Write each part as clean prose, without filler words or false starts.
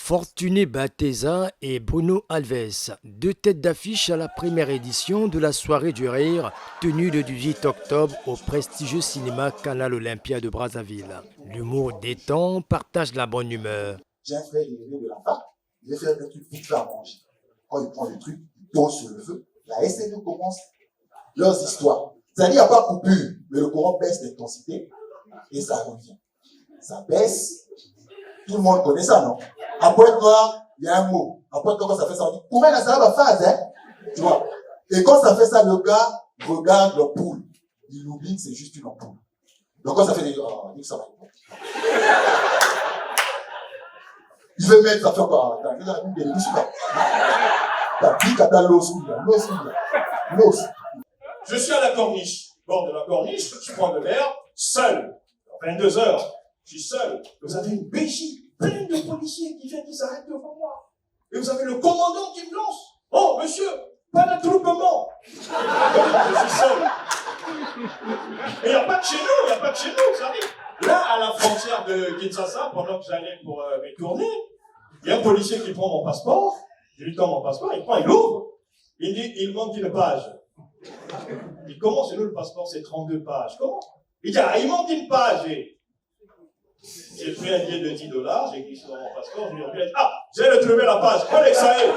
Fortuné Bateza et Bruno Alves, deux têtes d'affiche à la première édition de la soirée du rire, tenue le 18 octobre au prestigieux cinéma Canal Olympia de Brazzaville. L'humour détend, partage la bonne humeur. J'ai un frère, il est de la fac, il veut faire des trucs vite fait à manger. Quand il prend le truc, il pose sur le feu, la SNE commence leurs histoires. C'est-à-dire, il n'y a pas coupure, mais le courant baisse d'intensité et ça revient. Ça baisse, tout le monde connaît ça, non? À pointe noire, il y a un mot. À pointe noire, quand ça fait ça, on dit, pour moi, ça va phase, hein? Tu vois? Et quand ça fait ça, le gars regarde l'ampoule. Il oublie que c'est juste une ampoule. Donc quand ça fait des, oh, il dit que ça va. Il veut mettre, ça fait quoi? Je suis à la corniche, bord de la corniche, je prends de l'air, seul. 22 heures, je suis seul. Vous avez une bégie pleine de policiers qui viennent, qui s'arrêtent devant moi. Et vous avez le commandant qui me lance. Oh, monsieur, pas d'attroupement. Je suis seul. Et il n'y a pas de chez nous, vous savez. Là, à la frontière de Kinshasa, pendant que j'allais pour mes tournées, il y a un policier qui prend mon passeport. Je lui donne mon passeport, il prend, il ouvre. Il dit, il manque une page. Il commence, chez nous, le passeport, c'est 32 pages. Comment? Il dit, ah, il manque une page. Et j'ai pris un billet de $10, j'ai écrit sur mon passeport, je lui ai dit, ah, j'ai retrouvé la page, prenez que ça y est.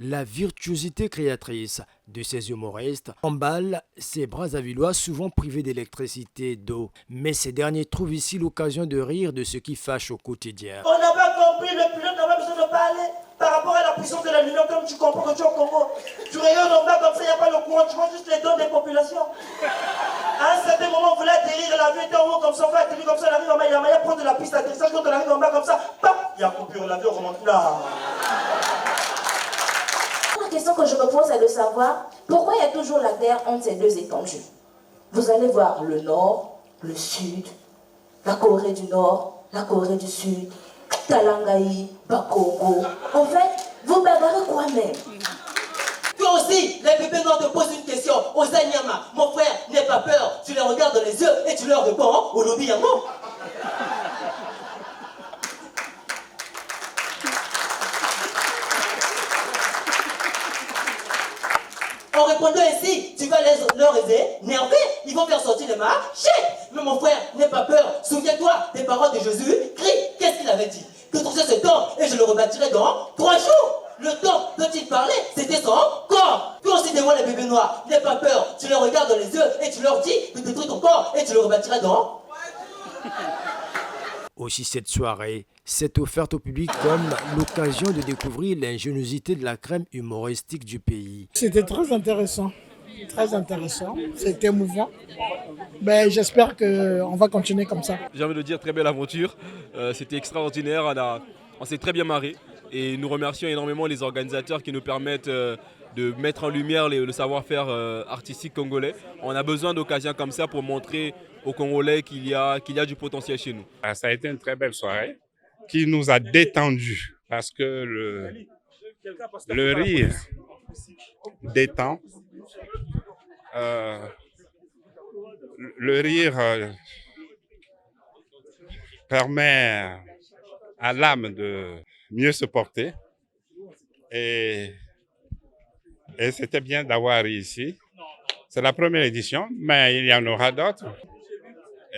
La virtuosité créatrice de ces humoristes emballe ces Brazzavillois souvent privés d'électricité et d'eau. Mais ces derniers trouvent ici l'occasion de rire de ce qui fâche au quotidien. On n'a pas compris, le pilote n'a pas besoin de parler par rapport à la puissance de la lumière, comme tu comprends que tu es au Congo. Tu rayonnes en bas comme ça, il n'y a pas le courant, tu vois juste les dons des populations. À un certain moment, on voulait atterrir, l'avion était en haut comme ça, on va atterrir comme ça, l'avion en bas, il prend de la piste d'atterrissage, quand on arrive en bas comme ça, paf, il y a coupure, l'avion remonte là. La question que je me pose est de savoir pourquoi il y a toujours la guerre entre ces deux étendues. Vous allez voir le Nord, le Sud, la Corée du Nord, la Corée du Sud, Talangaï, Bakongo. En fait, vous bagarrez quoi même? Toi aussi, les bébés noirs te posent une question. Ozanyama, mon frère, n'aie pas peur. Tu les regardes dans les yeux et tu leur réponds, Olobi Yango. En répondant ainsi, tu vas leur énerver, ils vont faire sortir les marchés. Mais mon frère, n'aie pas peur, souviens-toi des paroles de Jésus, crie, qu'est-ce qu'il avait dit? Que tout ça se tombe et je le rebâtirai dans 3 jours. Le temps dont il parlait, c'était son corps. Toi aussi devant les bébés noirs, n'aie pas peur, tu les regardes dans les yeux et tu leur dis de détruire ton corps et tu le rebâtiras dans. Aussi cette soirée s'est offerte au public comme l'occasion de découvrir l'ingéniosité de la crème humoristique du pays. C'était très intéressant, c'était émouvant. Ben, j'espère qu'on va continuer comme ça. J'ai envie de dire très belle aventure, c'était extraordinaire, on s'est très bien marré et nous remercions énormément les organisateurs qui nous permettent de mettre en lumière le savoir-faire artistique congolais. On a besoin d'occasions comme ça pour montrer aux Congolais qu'il y a du potentiel chez nous. Ça a été une très belle soirée qui nous a détendus parce que le rire détend. Le rire permet à l'âme de mieux se porter et c'était bien d'avoir ici. C'est la première édition, mais il y en aura d'autres.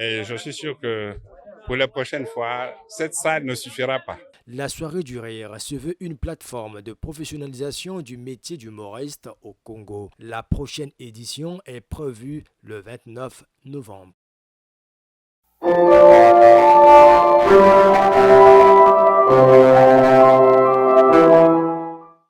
Et je suis sûr que pour la prochaine fois, cette salle ne suffira pas. La soirée du rire se veut une plateforme de professionnalisation du métier d'humoriste au Congo. La prochaine édition est prévue le 29 novembre.